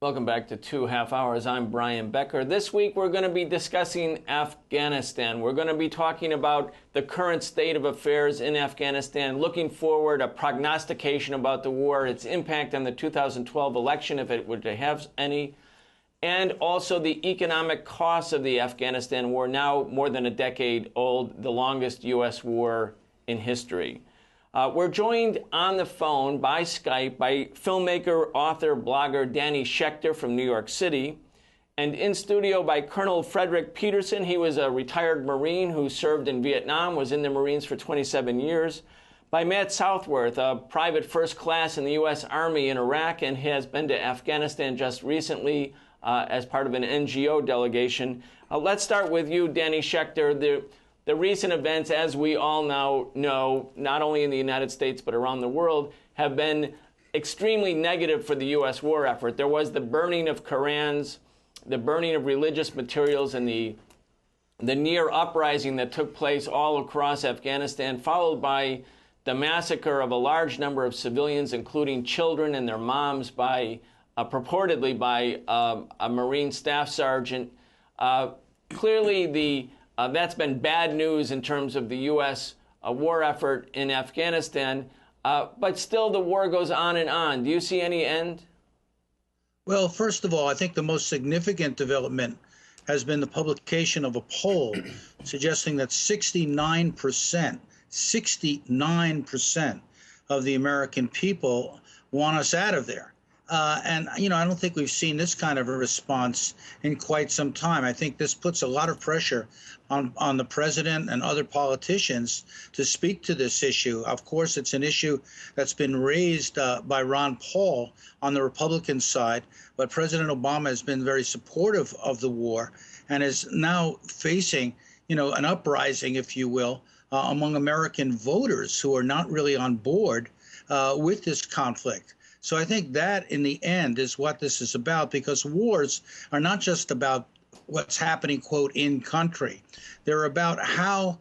Welcome back to 2 Hours. I'm Brian Becker. This week we're going to be discussing Afghanistan. We're going to be talking about the current state of affairs in Afghanistan, looking forward, a prognostication about the war, its impact on the 2012 election, if it were to have any, and also the economic costs of the Afghanistan war, now more than a decade old, the longest U.S. war in history. We're joined on the phone by Skype by filmmaker, author, blogger Danny Schechter from New York City, and in studio by Colonel Frederick Peterson. He was a retired Marine who served in Vietnam, was in the Marines for 27 years, by Matt Southworth, a private first class in the U.S. Army in Iraq and has been to Afghanistan just recently as part of an NGO delegation. Let's start with you, Danny Schechter. The recent events, as we all now know, not only in the United States but around the world, have been extremely negative for the U.S. war effort. There was the burning of Korans, the burning of religious materials, and the near uprising that took place all across Afghanistan, followed by the massacre of a large number of civilians, including children and their moms, purportedly by a Marine staff sergeant. Clearly, that's been bad news in terms of the U.S. War effort in Afghanistan, but still the war goes on and on. Do you see any end? Well, first of all, I think the most significant development has been the publication of a poll suggesting that 69% of the American people want us out of there. And, I don't think we've seen this kind of a response in quite some time. I think this puts a lot of pressure on the president and other politicians to speak to this issue. Of course, it's an issue that's been raised by Ron Paul on the Republican side, but President Obama has been very supportive of the war and is now facing, an uprising, if you will, among American voters who are not really on board with this conflict. So I think that, in the end, is what this is about, because wars are not just about what's happening, quote, in country. They're about how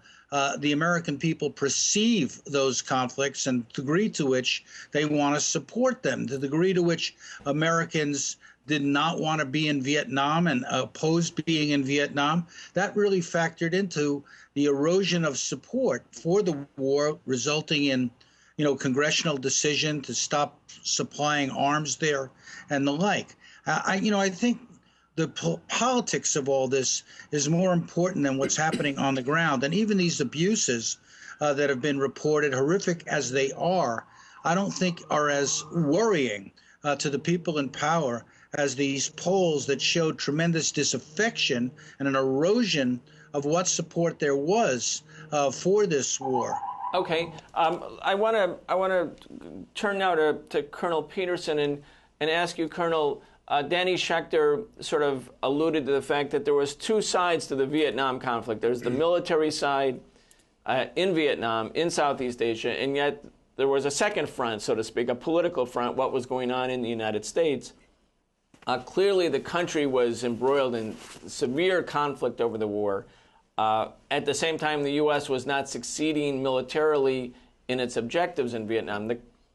the American people perceive those conflicts and the degree to which they want to support them, the degree to which Americans did not want to be in Vietnam and opposed being in Vietnam. That really factored into the erosion of support for the war, resulting in congressional decision to stop supplying arms there and the like. I think the politics of all this is more important than what's happening on the ground. And even these abuses that have been reported, horrific as they are, I don't think are as worrying to the people in power as these polls that showed tremendous disaffection and an erosion of what support there was for this war. Okay, I want to turn now to Colonel Peterson and ask you, Colonel. Danny Schechter sort of alluded to the fact that there was two sides to the Vietnam conflict. There's the military side in Vietnam, in Southeast Asia, and yet there was a second front, so to speak, a political front, what was going on in the United States. Clearly, the country was embroiled in severe conflict over the war. At the same time, the U.S. was not succeeding militarily in its objectives in Vietnam.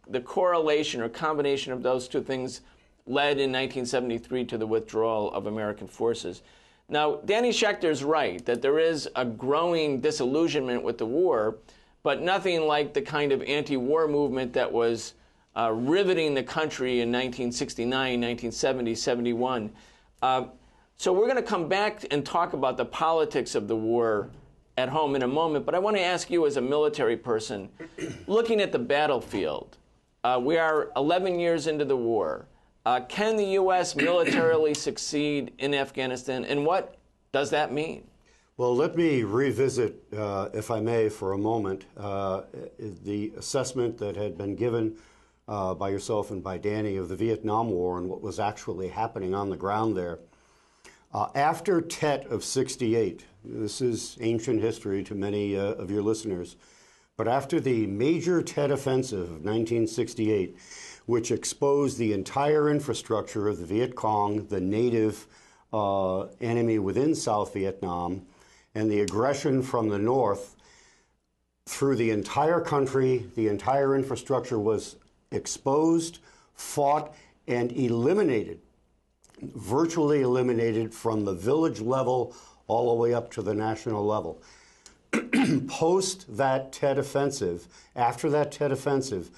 The correlation or combination of those two things led in 1973 to the withdrawal of American forces. Now, Danny Schechter's right that there is a growing disillusionment with the war, but nothing like the kind of anti-war movement that was riveting the country in 1969, 1970, 71. So we're going to come back and talk about the politics of the war at home in a moment, but I want to ask you as a military person, looking at the battlefield, we are 11 years into the war. Can the U.S. militarily succeed in Afghanistan, and what does that mean? Well, let me revisit, if I may, for a moment, the assessment that had been given by yourself and by Danny of the Vietnam War and what was actually happening on the ground there. After Tet of '68, this is ancient history to many of your listeners, but after the major Tet Offensive of 1968, which exposed the entire infrastructure of the Viet Cong, the native enemy within South Vietnam, and the aggression from the north through the entire country, the entire infrastructure was exposed, fought, and eliminated virtually eliminated from the village level all the way up to the national level. Post that Tet Offensive, after that Tet Offensive,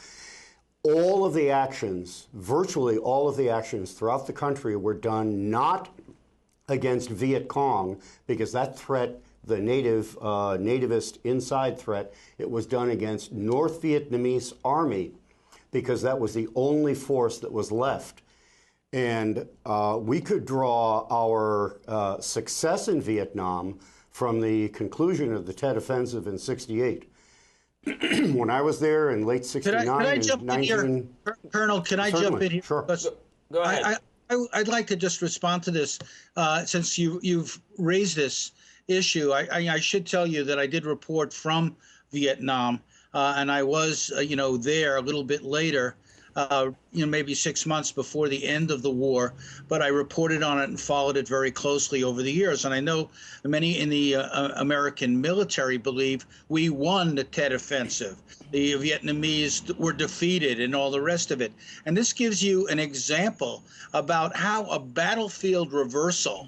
all of the actions, virtually all of the actions throughout the country were done not against Viet Cong, because that threat, the nativist inside threat, it was done against North Vietnamese Army, because that was the only force that was left. And we could draw our success in Vietnam from the conclusion of the Tet Offensive in '68. When I was there in late '69, could I jump in here, Colonel? Can I jump in here? Sure. Go ahead. I'd like to just respond to this, since you've raised this issue. I should tell you that I did report from Vietnam, and I was, there a little bit later, maybe 6 months before the end of the war. But I reported on it and followed it very closely over the years. And I know many in the American military believe we won the Tet Offensive. The Vietnamese were defeated and all the rest of it. And this gives you an example about how a battlefield reversal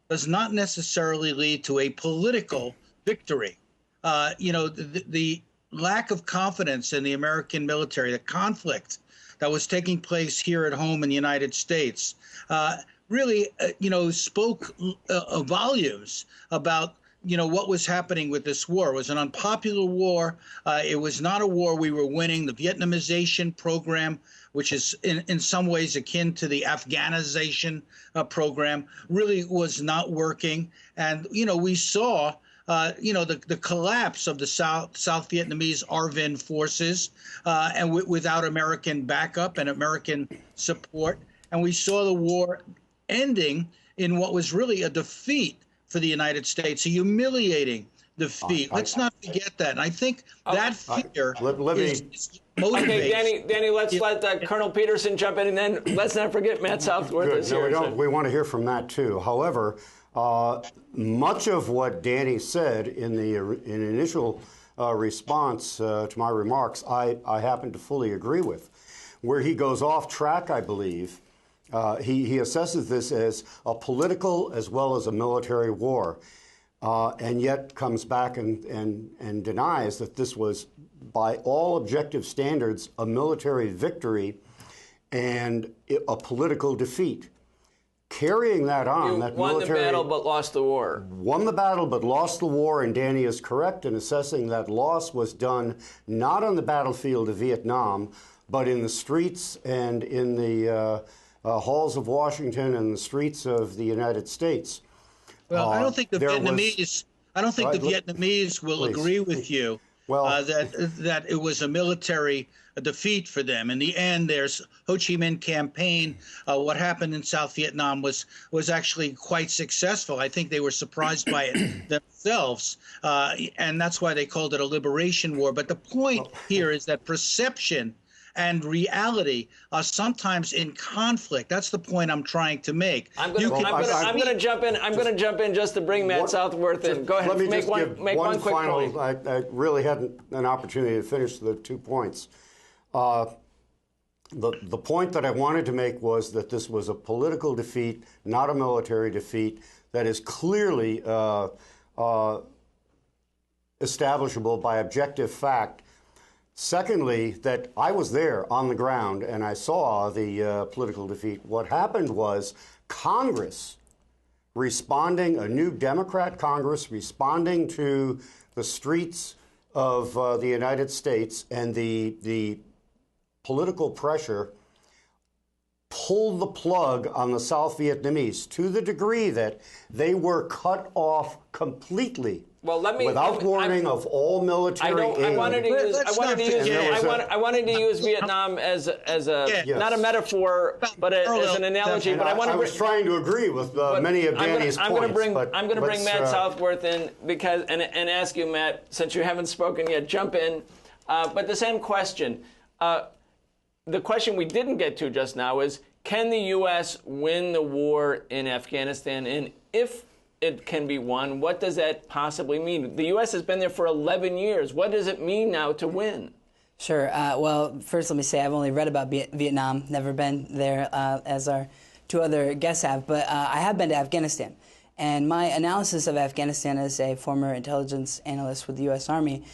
does not necessarily lead to a political victory. The lack of confidence in the American military, the conflict that was taking place here at home in the United States, really, spoke volumes about, what was happening with this war. It was an unpopular war. It was not a war we were winning. The Vietnamization program, which is in some ways akin to the Afghanization program, really was not working. And, we saw the collapse of the South Vietnamese ARVN forces, and without American backup and American support. And we saw the war ending in what was really a defeat for the United States, a humiliating defeat. Let's not forget that. And I think that fear is motivating. Okay, Danny, let's let Colonel Peterson jump in, and then let's not forget Matt Southworth is here. No, we want to hear from Matt, too. However, much of what Danny said in initial response to my remarks, I happen to fully agree with. Where he goes off track, I believe, he assesses this as a political as well as a military war, and yet comes back and denies that this was, by all objective standards, a military victory and a political defeat. Carrying that on, that won military the battle but lost the war. Won the battle but lost the war, and Danny is correct in assessing that loss was done not on the battlefield of Vietnam, but in the streets and in the halls of Washington and the streets of the United States. Well, I don't think the Vietnamese will agree with you. That it was a military defeat for them. In the end, there's Ho Chi Minh campaign. What happened in South Vietnam was actually quite successful. I think they were surprised by it themselves, and that's why they called it a liberation war. But the point here is that perception and reality are sometimes in conflict. That's the point I'm trying to make. I'm going to jump in. I'm going to jump in just to bring Matt Southworth in. Go ahead. Let me make one quick final point. I really hadn't an opportunity to finish the 2 points. The point that I wanted to make was that this was a political defeat, not a military defeat, that is clearly establishable by objective fact. Secondly, that I was there on the ground and I saw the political defeat. What happened was Congress responding, a new Democrat Congress responding to the streets of the United States and the political pressure, pulled the plug on the South Vietnamese to the degree that they were cut off completely. Without warning of all military aid. I wanted to use Vietnam as not a metaphor, but as an analogy. But I was trying to agree with many of Danny's points. I'm going to bring Matt Southworth in and ask you, Matt, since you haven't spoken yet, jump in. But the same question. The question we didn't get to just now is, can the U.S. win the war in Afghanistan? And if it can be won, what does that possibly mean? The U.S. has been there for 11 years. What does it mean now to win? Sure. Well, first let me say I've only read about Vietnam, never been there, as our two other guests have, but I have been to Afghanistan. And my analysis of Afghanistan as a former intelligence analyst with the U.S. Army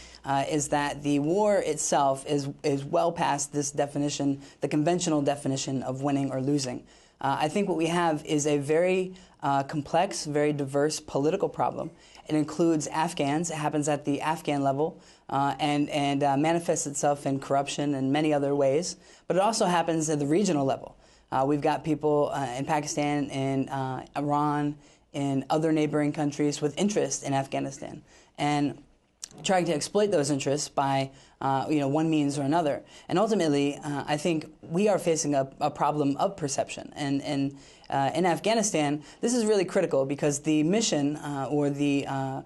is that the war itself is well past this definition, the conventional definition of winning or losing. I think what we have is a very complex, very diverse political problem. It includes Afghans. It happens at the Afghan level and manifests itself in corruption and many other ways. But it also happens at the regional level. We've got people in Pakistan and Iran and other neighboring countries with interest in Afghanistan and trying to exploit those interests by one means or another. And ultimately, I think we are facing a problem of perception. And in Afghanistan, this is really critical because the mission or the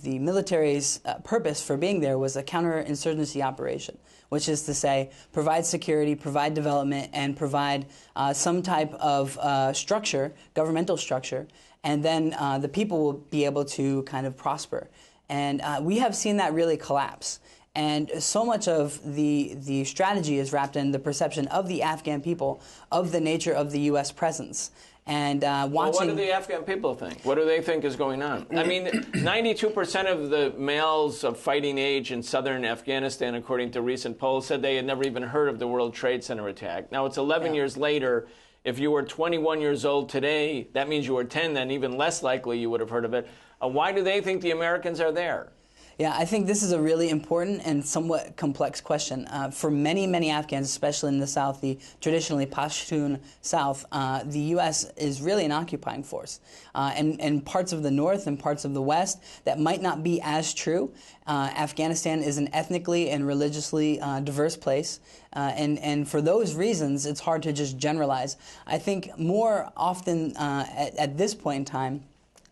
military's purpose for being there was a counterinsurgency operation, which is to say provide security, provide development, and provide some type of structure, governmental structure, and then the people will be able to kind of prosper. And we have seen that really collapse. And so much of the strategy is wrapped in the perception of the Afghan people of the nature of the U.S. presence. And watching. Well, what do the Afghan people think? What do they think is going on? I mean, 92% of the males of fighting age in southern Afghanistan, according to recent polls, said they had never even heard of the World Trade Center attack. Now, it's 11 years later. If you were 21 years old today, that means you were 10, then even less likely you would have heard of it. Why do they think the Americans are there? Yeah, I think this is a really important and somewhat complex question. For many, many Afghans, especially in the South, the traditionally Pashtun South, the U.S. is really an occupying force. And parts of the North and parts of the West, that might not be as true. Afghanistan is an ethnically and religiously diverse place. And for those reasons, it's hard to just generalize. I think more often at this point in time,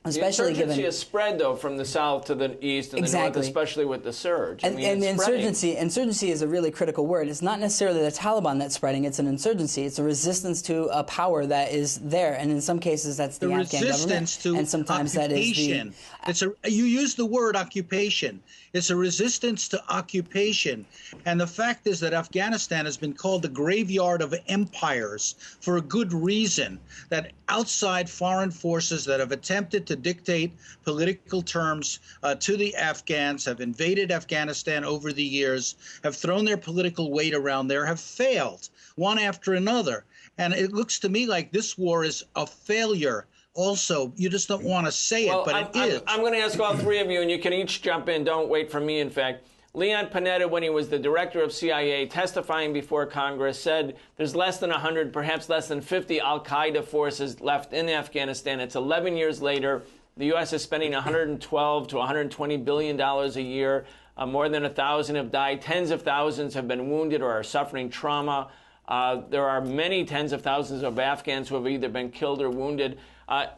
especially the insurgency has spread, though, from the south to the east and the north, especially with the surge. And the insurgency is a really critical word. It's not necessarily the Taliban that's spreading. It's an insurgency. It's a resistance to a power that is there. And in some cases, that's the Afghan government. And sometimes occupation. That is the... You use the word occupation. It's a resistance to occupation. And the fact is that Afghanistan has been called the graveyard of empires for a good reason, that outside foreign forces that have attempted to dictate political terms to the Afghans, have invaded Afghanistan over the years, have thrown their political weight around there, have failed one after another. And it looks to me like this war is a failure. Also, you just don't want to say it, but it is. I'm going to ask all three of you, and you can each jump in. Don't wait for me, in fact. Leon Panetta, when he was the director of CIA, testifying before Congress, said there's less than 100, perhaps less than 50 al-Qaeda forces left in Afghanistan. It's 11 years later. The U.S. is spending $112 to $120 billion a year. More than 1,000 have died. Tens of thousands have been wounded or are suffering trauma. There are many tens of thousands of Afghans who have either been killed or wounded.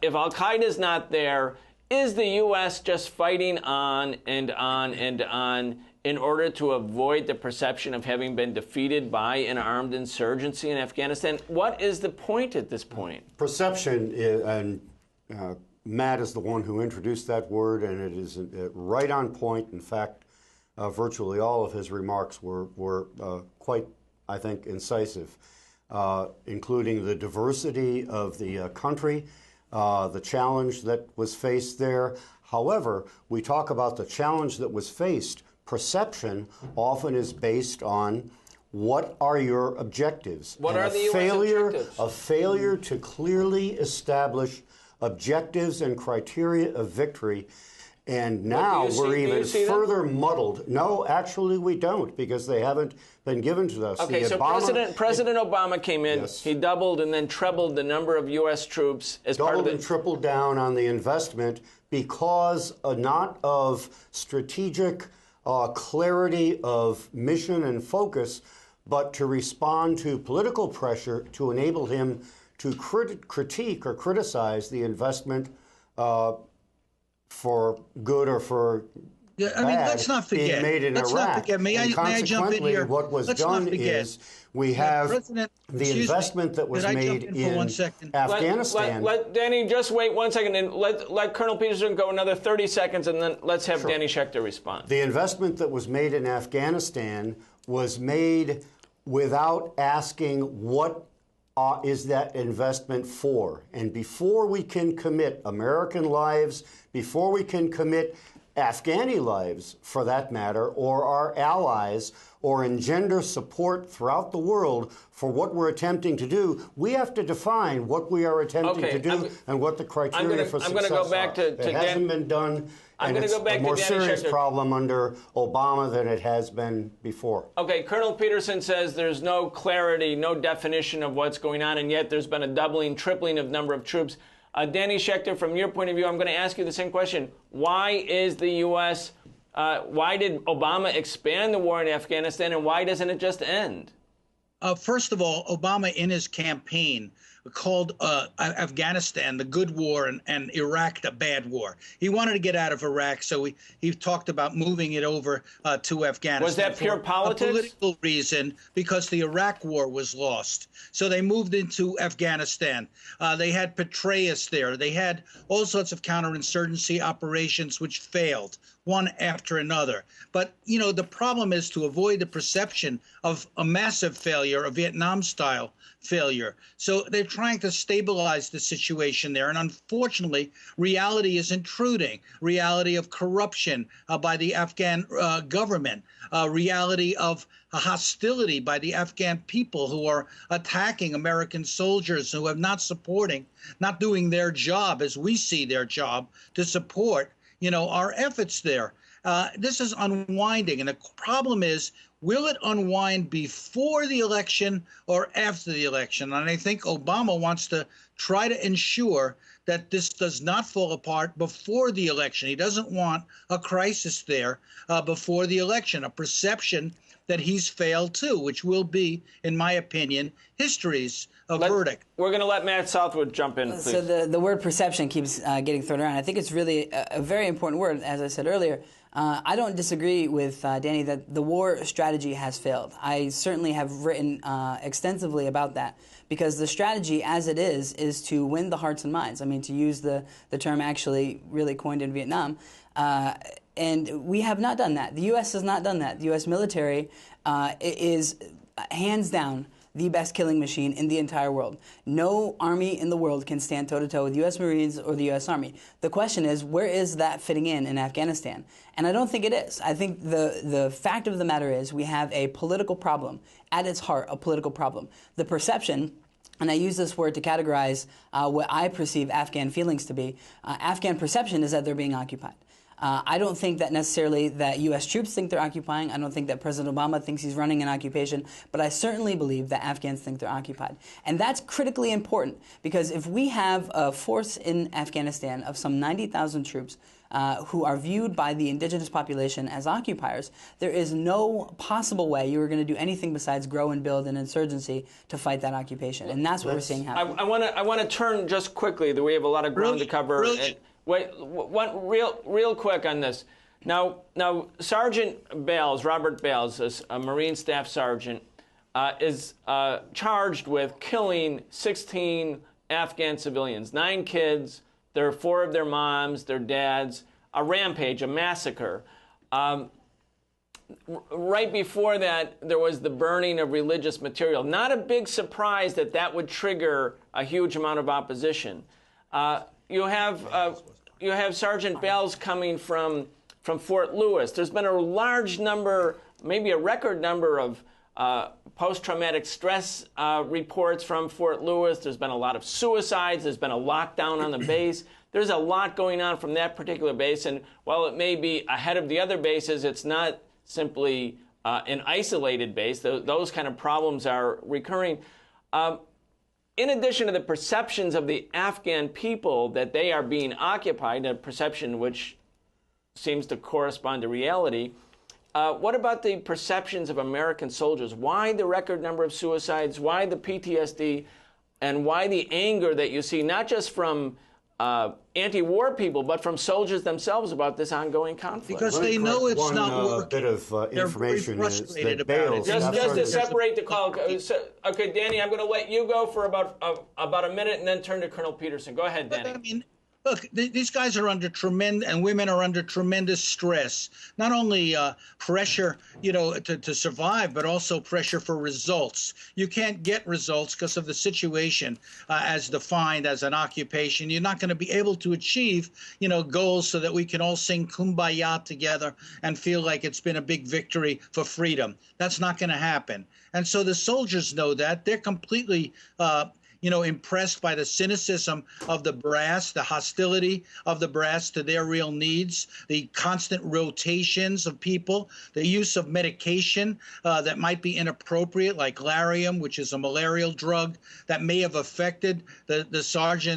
If al-Qaeda is not there, is the U.S. just fighting on and on and on in order to avoid the perception of having been defeated by an armed insurgency in Afghanistan? What is the point at this point? Perception, and Matt is the one who introduced that word, and it is right on point. In fact, virtually all of his remarks were quite, I think, incisive, including the diversity of the country, the challenge that was faced there. However, we talk about the challenge that was faced. Perception often is based on what are your objectives. What are the U.S. objectives? A failure to clearly establish objectives and criteria of victory. And now we're even further muddled. No, actually we don't, because they haven't been given to us. Okay, so President Obama came in. Yes. He doubled and then trebled the number of U.S. troops as part of Doubled and tripled down on the investment because not of strategic clarity of mission and focus, but to respond to political pressure to enable him to critique or criticize the investment for good or for bad. I mean, let's not forget. Being made in let's Iraq. Not forget. May I jump in here? What was done is we have the investment that was made in Afghanistan. Let Danny just wait 1 second, and let Colonel Peterson go another 30 seconds, and then let's have Danny Schechter respond. The investment that was made in Afghanistan was made without asking what is that investment for? And before we can commit American lives, before we can commit Afghani lives, for that matter, or our allies, or engender support throughout the world for what we're attempting to do, we have to define what we are attempting to do and what the criteria for success are. I'm going to go back to it hasn't been done, and it's a more serious problem under Obama than it has been before. Okay, Colonel Peterson says there's no clarity, no definition of what's going on, and yet there's been a doubling, tripling of number of troops. Danny Schechter, from your point of view, I'm going to ask you the same question. Why is the U.S., why did Obama expand the war in Afghanistan, and why doesn't it just end? First of all, Obama in his campaign called Afghanistan the good war and Iraq the bad war. He wanted to get out of Iraq, so he talked about moving it over to Afghanistan. Was that pure politics? A political reason, because the Iraq war was lost. So they moved into Afghanistan. They had Petraeus there. They had all sorts of counterinsurgency operations which failed, one after another. But, you know, the problem is to avoid the perception of a massive failure, a Vietnam-style failure. So they're trying to stabilize the situation there. And unfortunately, reality is intruding. Reality of corruption by the Afghan government. Reality of hostility by the Afghan people who are attacking American soldiers who are not doing their job as we see their job to support, you know, our efforts there. This is unwinding. And the problem is, will it unwind before the election or after the election? And I think Obama wants to try to ensure that this does not fall apart before the election. He doesn't want a crisis there before the election, a perception that he's failed too, which will be, in my opinion, history's verdict. We're going to let Matt Southwood jump in, please. So the word perception keeps getting thrown around. I think it's really a very important word, as I said earlier. I don't disagree with Danny that the war strategy has failed. I certainly have written extensively about that, because the strategy as it is to win the hearts and minds. I mean, to use the term actually really coined in Vietnam. And we have not done that. The U.S. has not done that. The U.S. military is hands down the best killing machine in the entire world. No army in the world can stand toe-to-toe with U.S. Marines or the U.S. Army. The question is, where is that fitting in Afghanistan? And I don't think it is. I think the fact of the matter is we have a political problem, at its heart, a political problem. The perception, and I use this word to categorize what I perceive Afghan feelings to be, Afghan perception is that they're being occupied. I don't think that necessarily that U.S. troops think they're occupying. I don't think that President Obama thinks he's running an occupation. But I certainly believe that Afghans think they're occupied. And that's critically important, because if we have a force in Afghanistan of some 90,000 troops who are viewed by the indigenous population as occupiers, there is no possible way you are going to do anything besides grow and build an insurgency to fight that occupation. And that's what we're seeing happen. I want to turn just quickly. We have a lot of ground to cover. Wait, one real quick on this. Now, Sergeant Bales, Robert Bales, a Marine Staff Sergeant, is charged with killing 16 Afghan civilians, 9 kids. There are 4 of their moms, their dads. A rampage, a massacre. Right before that, there was the burning of religious material. Not a big surprise that that would trigger a huge amount of opposition. You have Sergeant Bales coming from Fort Lewis. There's been a large number, maybe a record number of post-traumatic stress reports from Fort Lewis. There's been a lot of suicides. There's been a lockdown on the base. There's a lot going on from that particular base. And while it may be ahead of the other bases, it's not simply an isolated base. Those kind of problems are recurring. In addition to the perceptions of the Afghan people that they are being occupied, a perception which seems to correspond to reality, what about the perceptions of American soldiers? Why the record number of suicides? Why the PTSD? And why the anger that you see, not just from anti-war people, but from soldiers themselves about this ongoing conflict? Because they know it's not working. Bit of information is that Bales... Just to separate the call. Okay, Danny, I'm going to let you go for about a minute and then turn to Colonel Peterson. Go ahead, Danny. Look, these guys are under tremendous, and women are under tremendous stress. Not only pressure, to survive, but also pressure for results. You can't get results because of the situation as defined as an occupation. You're not going to be able to achieve, goals so that we can all sing Kumbaya together and feel like it's been a big victory for freedom. That's not going to happen. And so the soldiers know that. They're completely impressed by the cynicism of the brass, the hostility of the brass to their real needs, the constant rotations of people, the use of medication that might be inappropriate, like Lariam, which is a malarial drug that may have affected the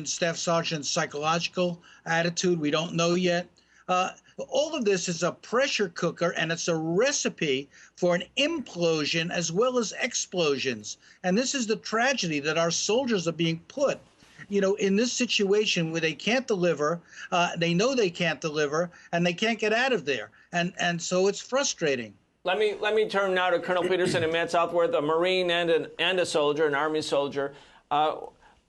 staff sergeant's psychological attitude. We don't know yet. All of this is a pressure cooker, and it's a recipe for an implosion as well as explosions. And this is the tragedy that our soldiers are being put, in this situation where they can't deliver, they know they can't deliver, and they can't get out of there. And so it's frustrating. Let me turn now to Colonel Peterson and Matt Southworth, a Marine and a soldier, an Army soldier.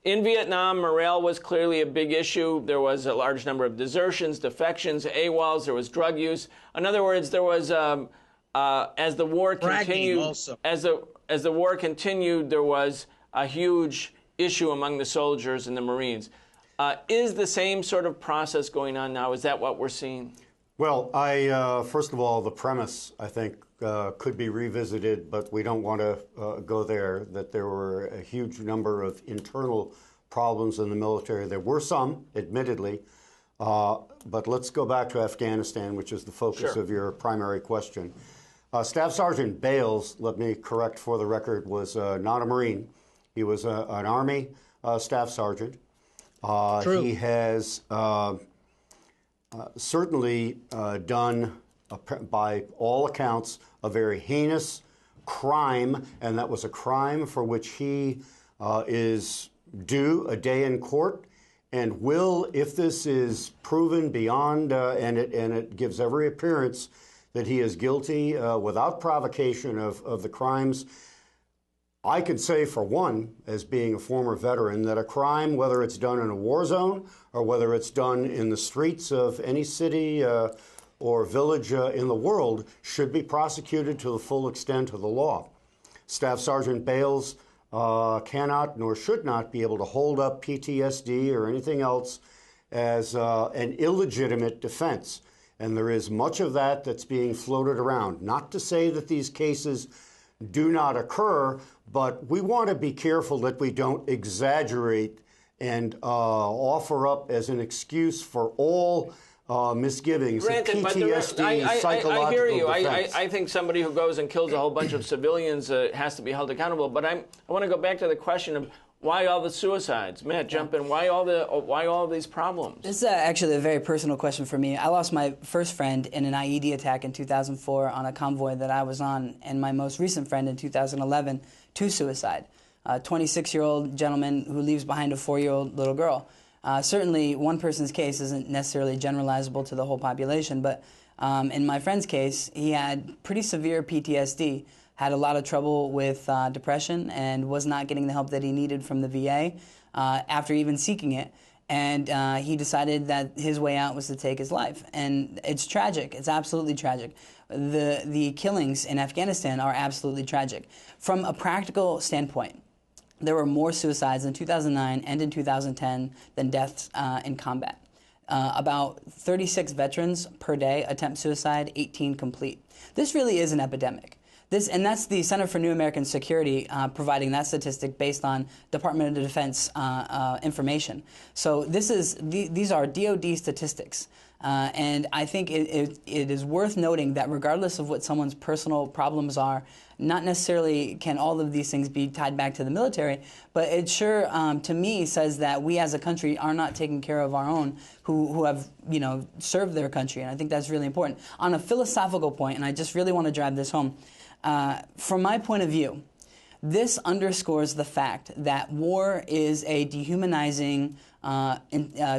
In Vietnam, morale was clearly a big issue. There was a large number of desertions, defections, AWOLs. There was drug use. In other words, there was as the war continued, as the war continued, there was a huge issue among the soldiers and the Marines. Is the same sort of process going on now? Is that what we're seeing? Well, first of all, the premise, I think, could be revisited, but we don't want to go there, that there were a huge number of internal problems in the military. There were some, admittedly, but let's go back to Afghanistan, which is the focus of your primary question. Staff Sergeant Bales, let me correct for the record, was not a Marine. He was an Army Staff Sergeant. True. He has certainly done, by all accounts, a very heinous crime, and that was a crime for which he is due a day in court, and will, if this is proven beyond, and it gives every appearance that he is guilty without provocation of the crimes. I could say, for one, as being a former veteran, that a crime, whether it's done in a war zone or whether it's done in the streets of any city or village in the world, should be prosecuted to the full extent of the law. Staff Sergeant Bales cannot nor should not be able to hold up PTSD or anything else as an illegitimate defense. And there is much of that that's being floated around. Not to say that these cases do not occur, but we want to be careful that we don't exaggerate and offer up as an excuse for all misgivings. Granted, PTSD, psychological I hear you. defense. I think somebody who goes and kills a whole bunch of civilians has to be held accountable. But I want to go back to the question of why all the suicides. Matt, jump in. Why all these problems? This is actually a very personal question for me. I lost my first friend in an IED attack in 2004 on a convoy that I was on, and my most recent friend in 2011 to suicide. A 26-year-old gentleman who leaves behind a 4-year-old little girl. Certainly, one person's case isn't necessarily generalizable to the whole population, but in my friend's case, he had pretty severe PTSD, had a lot of trouble with depression, and was not getting the help that he needed from the VA after even seeking it. And he decided that his way out was to take his life. And it's tragic. It's absolutely tragic. The killings in Afghanistan are absolutely tragic. From a practical standpoint, there were more suicides in 2009 and in 2010 than deaths in combat. About 36 veterans per day attempt suicide, 18 complete. This really is an epidemic. And that's the Center for New American Security providing that statistic based on Department of Defense information. So these are DoD statistics. And I think it is worth noting that regardless of what someone's personal problems are, not necessarily can all of these things be tied back to the military, but it sure, to me, says that we as a country are not taking care of our own who have, served their country. And I think that's really important. On a philosophical point, and I just really want to drive this home, from my point of view, this underscores the fact that war is a dehumanizing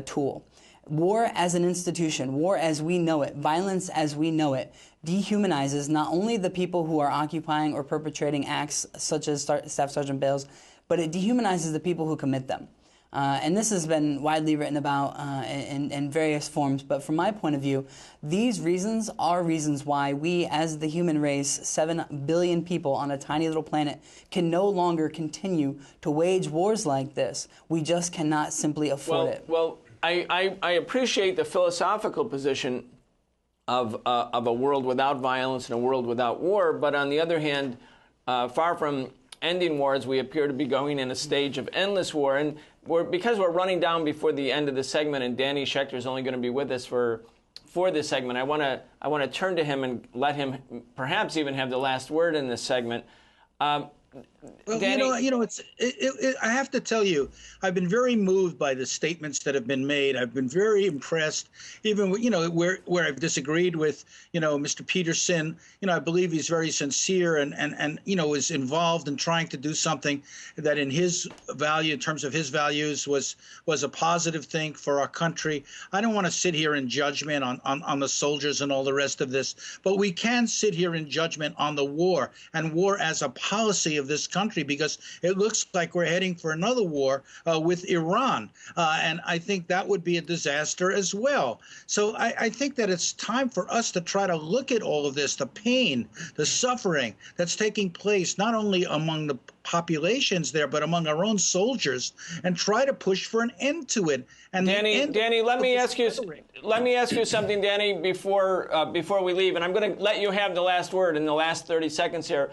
tool. War as an institution, war as we know it, violence as we know it, dehumanizes not only the people who are occupying or perpetrating acts such as Staff Sergeant Bales, but it dehumanizes the people who commit them. And this has been widely written about in various forms. But from my point of view, these reasons are reasons why we, as the human race, 7 billion people on a tiny little planet, can no longer continue to wage wars like this. We just cannot simply afford it. Well, I appreciate the philosophical position of a world without violence and a world without war, but on the other hand, far from ending wars, we appear to be going in a stage of endless war. And because we're running down before the end of the segment, and Danny Schechter is only going to be with us for this segment, I want to turn to him and let him perhaps even have the last word in this segment. Well, Danny, I have to tell you, I've been very moved by the statements that have been made. I've been very impressed, even where I've disagreed with Mr. Peterson. I believe he's very sincere and is involved in trying to do something that in his value, in terms of his values, was a positive thing for our country. I don't want to sit here in judgment on the soldiers and all the rest of this, but we can sit here in judgment on the war and war as a policy of this country, because it looks like we're heading for another war with Iran. And I think that would be a disaster as well. So I think that it's time for us to try to look at all of this, the pain, the suffering that's taking place, not only among the populations there, but among our own soldiers, and try to push for an end to it. And Danny, let me ask you something, Danny, before we leave, and I'm going to let you have the last word in the last 30 seconds here.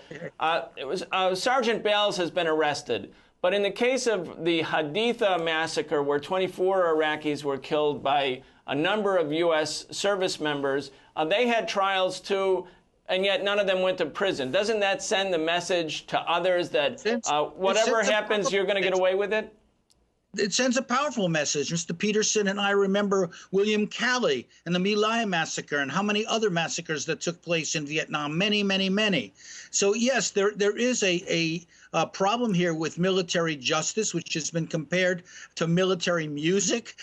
Sergeant Bales has been arrested, but in the case of the Haditha massacre, where 24 Iraqis were killed by a number of U.S. service members, they had trials too, and yet none of them went to prison. Doesn't that send the message to others that whatever happens, you're going to get away with it? It sends a powerful message. Mr. Peterson and I remember William Calley and the My Lai massacre and how many other massacres that took place in Vietnam, many, many, many. So yes, there is a problem here with military justice, which has been compared to military music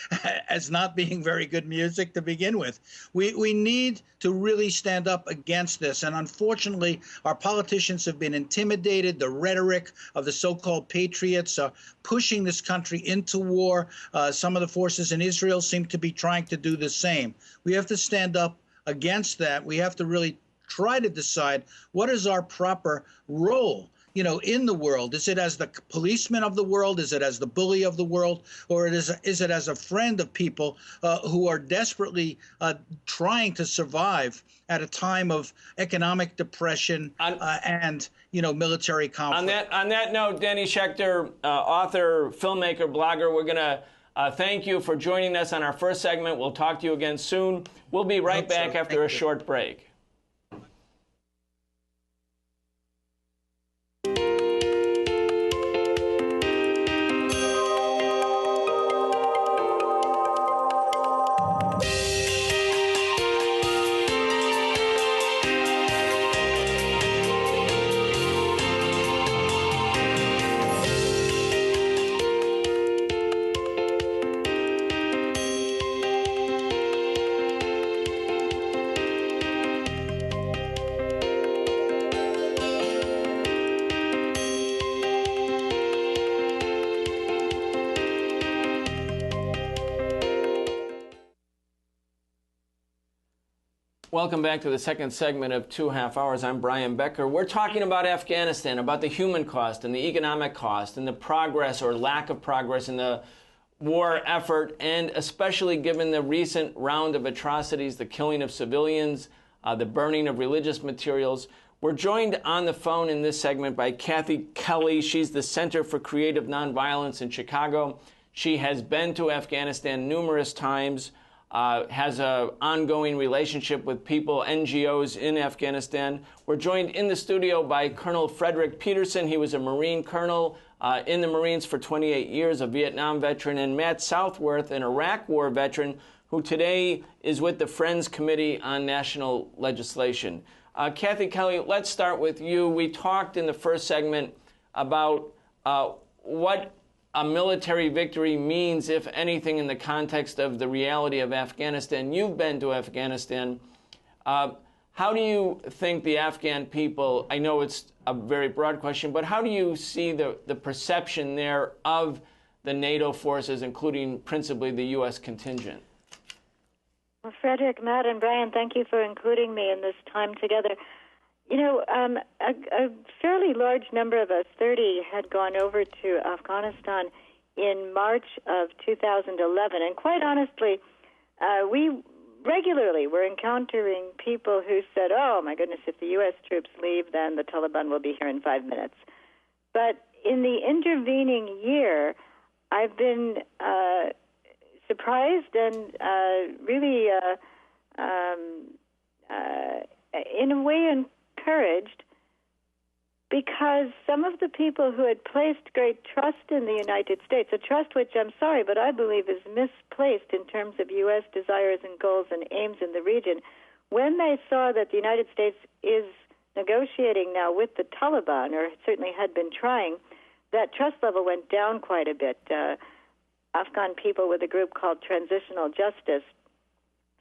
as not being very good music to begin with. We need to really stand up against this. And unfortunately, our politicians have been intimidated. The rhetoric of the so-called patriots pushing this country into war. Some of the forces in Israel seem to be trying to do the same. We have to stand up against that. We have to really try to decide what is our proper role in the world. Is it as the policeman of the world? Is it as the bully of the world? Or is it as a friend of people who are desperately trying to survive at a time of economic depression and military conflict? On that note, Danny Schechter, author, filmmaker, blogger, we're going to thank you for joining us on our first segment. We'll talk to you again soon. We'll be right back after a short break. Welcome back to the second segment of 2.5 Hours. I'm Brian Becker. We're talking about Afghanistan, about the human cost and the economic cost and the progress or lack of progress in the war effort, and especially given the recent round of atrocities, the killing of civilians, the burning of religious materials. We're joined on the phone in this segment by Kathy Kelly. She's the Center for Creative Nonviolence in Chicago. She has been to Afghanistan numerous times. Has an ongoing relationship with people, NGOs in Afghanistan. We're joined in the studio by Colonel Frederick Peterson. He was a Marine colonel in the Marines for 28 years, a Vietnam veteran, and Matt Southworth, an Iraq War veteran, who today is with the Friends Committee on National Legislation. Kathy Kelly, let's start with you. We talked in the first segment about what a military victory means, if anything, in the context of the reality of Afghanistan. You've been to Afghanistan. How do you think the Afghan people, I know it's a very broad question, but how do you see the perception there of the NATO forces, including principally the U.S. contingent? Well, Frederick, Matt, and Brian, thank you for including me in this time together. You know, a fairly large number of us, 30, had gone over to Afghanistan in March of 2011. And quite honestly, we regularly were encountering people who said, oh, my goodness, if the U.S. troops leave, then the Taliban will be here in 5 minutes. But in the intervening year, I've been surprised and really, in a way, encouraged, because some of the people who had placed great trust in the United States, a trust which I'm sorry, but I believe is misplaced in terms of U.S. desires and goals and aims in the region, when they saw that the United States is negotiating now with the Taliban, or certainly had been trying, that trust level went down quite a bit. Afghan people with a group called Transitional Justice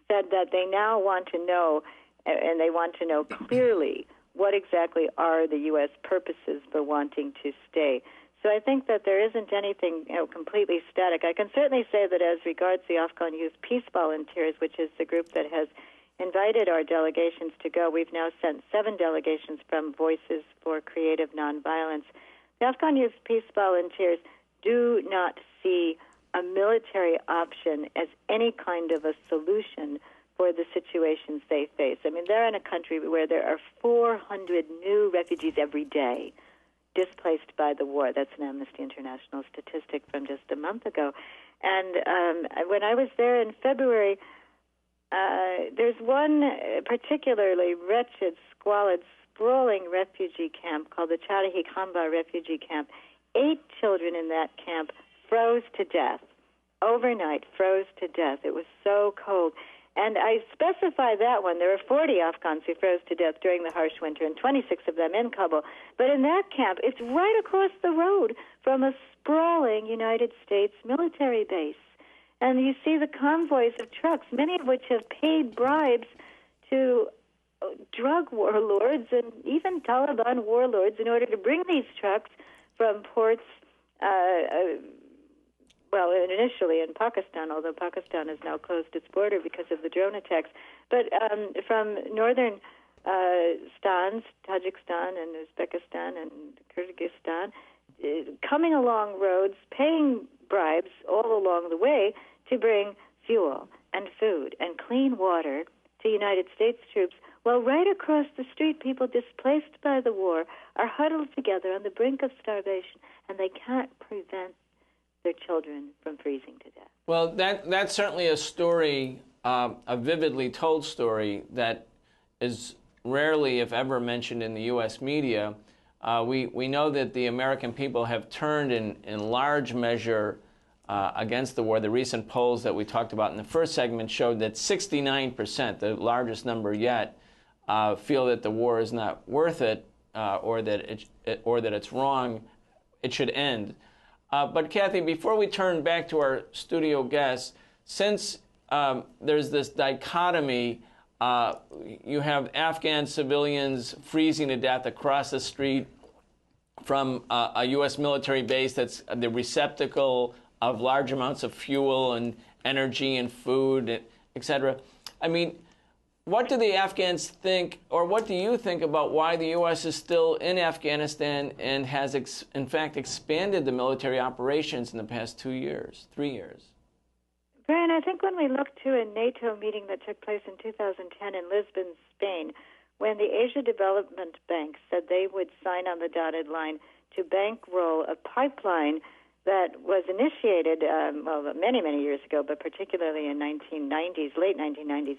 said that they now want to know, and they want to know clearly, what exactly are the U.S. purposes for wanting to stay. So I think that there isn't anything completely static. I can certainly say that as regards the Afghan Youth Peace Volunteers, which is the group that has invited our delegations to go, we've now sent 7 delegations from Voices for Creative Nonviolence. The Afghan Youth Peace Volunteers do not see a military option as any kind of a solution for the situations they face. I mean, they're in a country where there are 400 new refugees every day displaced by the war. That's an Amnesty International statistic from just a month ago. And when I was there in February, there's one particularly wretched, squalid, sprawling refugee camp called the Charahi Khamba refugee camp. 8 children in that camp froze to death. Overnight, froze to death. It was so cold. And I specify that one. There were 40 Afghans who froze to death during the harsh winter, and 26 of them in Kabul. But in that camp, it's right across the road from a sprawling United States military base. And you see the convoys of trucks, many of which have paid bribes to drug warlords and even Taliban warlords in order to bring these trucks from ports, well, initially in Pakistan, although Pakistan has now closed its border because of the drone attacks, but from northern stans, Tajikistan and Uzbekistan and Kyrgyzstan, coming along roads, paying bribes all along the way to bring fuel and food and clean water to United States troops, while right across the street, people displaced by the war are huddled together on the brink of starvation, and they can't prevent their children from freezing to death. Well, that's certainly a story, a vividly told story that is rarely, if ever, mentioned in the U.S. media. We know that the American people have turned in large measure against the war. The recent polls that we talked about in the first segment showed that 69%, the largest number yet, feel that the war is not worth it, or that it's wrong. It should end. But Kathy, before we turn back to our studio guests, since there's this dichotomy, you have Afghan civilians freezing to death across the street from a U.S. military base that's the receptacle of large amounts of fuel and energy and food, etc. I mean, what do the Afghans think, or what do you think about why the U.S. is still in Afghanistan and has, in fact, expanded the military operations in the past 2 years, 3 years? Brian, I think when we look to a NATO meeting that took place in 2010 in Lisbon, Spain, when the Asia Development Bank said they would sign on the dotted line to bankroll a pipeline that was initiated, many, many years ago, but particularly in late 1990s,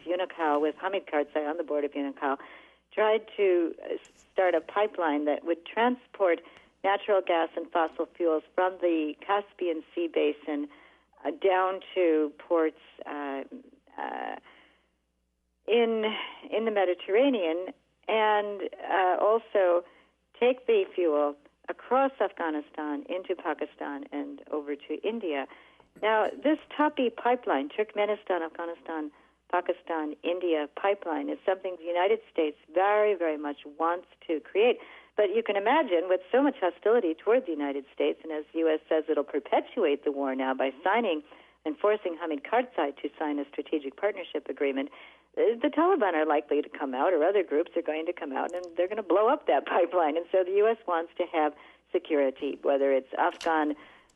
UNICAL, with Hamid Karzai on the board of UNICAL, tried to start a pipeline that would transport natural gas and fossil fuels from the Caspian Sea basin down to ports in the Mediterranean, and also take the fuel across Afghanistan into Pakistan and over to India. Now, this TAPI pipeline, Turkmenistan-Afghanistan Pakistan-India pipeline is something the United States very, very much wants to create. But you can imagine, with so much hostility toward the United States, and as the U.S. says it'll perpetuate the war now by forcing Hamid Karzai to sign a strategic partnership agreement, the Taliban are likely to come out, or other groups are going to come out, and they're going to blow up that pipeline. And so the U.S. wants to have security, whether it's Afghan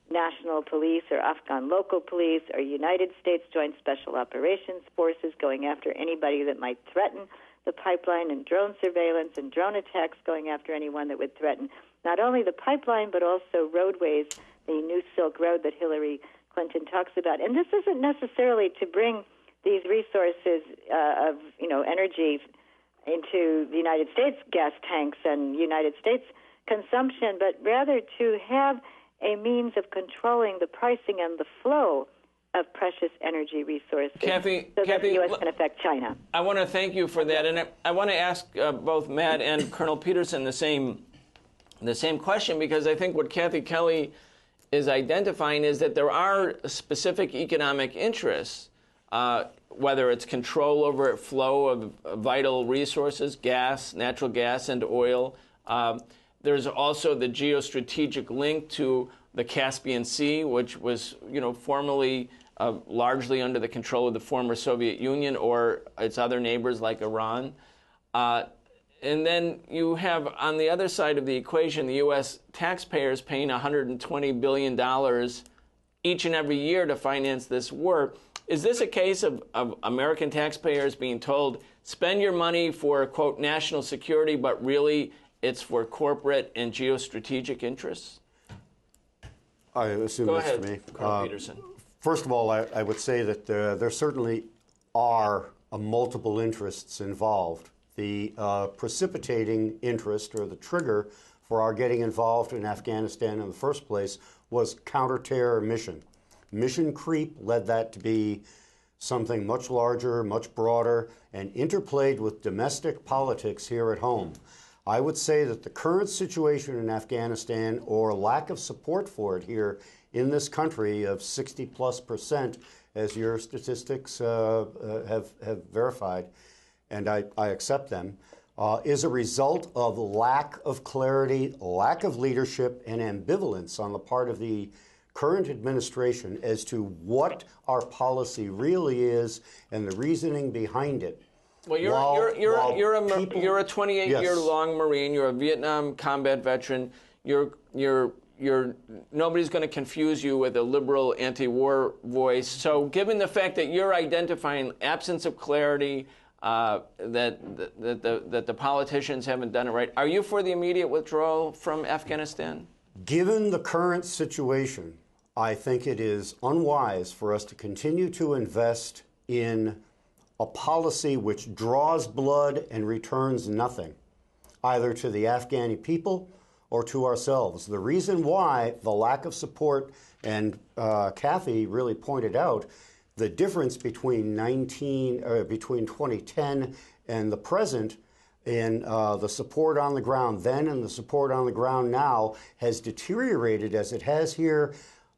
National Police or Afghan local police or United States Joint Special Operations Forces going after anybody that might threaten the pipeline, and drone surveillance and drone attacks going after anyone that would threaten not only the pipeline but also roadways, the new Silk Road that Hillary Clinton talks about. And this isn't necessarily to bring these resources of energy into the United States gas tanks and United States consumption, but rather to have a means of controlling the pricing and the flow of precious energy resources, Kathy, so that the U.S. can affect China. I want to thank you for that, and I want to ask both Matt and Colonel Peterson the same question, because I think what Kathy Kelly is identifying is that there are specific economic interests, whether it's control over flow of vital resources, gas, natural gas, and oil. There's also the geostrategic link to the Caspian Sea, which was, formerly largely under the control of the former Soviet Union or its other neighbors like Iran. And then you have, on the other side of the equation, the U.S. taxpayers paying $120 billion each and every year to finance this war. Is this a case of American taxpayers being told, spend your money for, quote, national security, but really it's for corporate and geostrategic interests? I assume Go that's ahead, to me. Colonel Peterson. First of all, I would say that there certainly are multiple interests involved. The precipitating interest, or the trigger for our getting involved in Afghanistan in the first place, was counter-terror mission. Mission creep led that to be something much larger, much broader, and interplayed with domestic politics here at home. I would say that the current situation in Afghanistan, or lack of support for it here in this country of 60+%, as your statistics have verified, and I accept them, is a result of lack of clarity, lack of leadership, and ambivalence on the part of the current administration as to what our policy really is and the reasoning behind it. Well, you're a 28-year-long Marine. You're a Vietnam combat veteran. Nobody's going to confuse you with a liberal anti-war voice. So, given the fact that you're identifying absence of clarity, that the politicians haven't done it right, are you for the immediate withdrawal from Afghanistan? Given the current situation, I think it is unwise for us to continue to invest in a policy which draws blood and returns nothing, either to the Afghani people or to ourselves. The reason why the lack of support, and Kathy really pointed out, the difference between 2010 and the present in the support on the ground then and the support on the ground now has deteriorated as it has here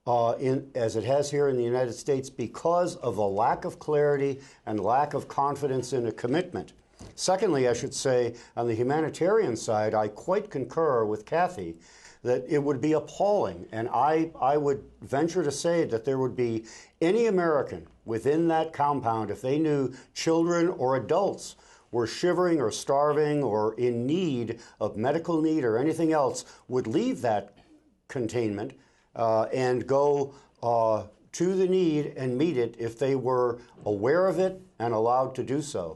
in the United States because of a lack of clarity and lack of confidence in a commitment. Secondly, I should say, on the humanitarian side, I quite concur with Kathy that it would be appalling, and I would venture to say that there would be any American within that compound, if they knew children or adults were shivering or starving or in need of medical need or anything else, would leave that containment and go to the need and meet it if they were aware of it and allowed to do so.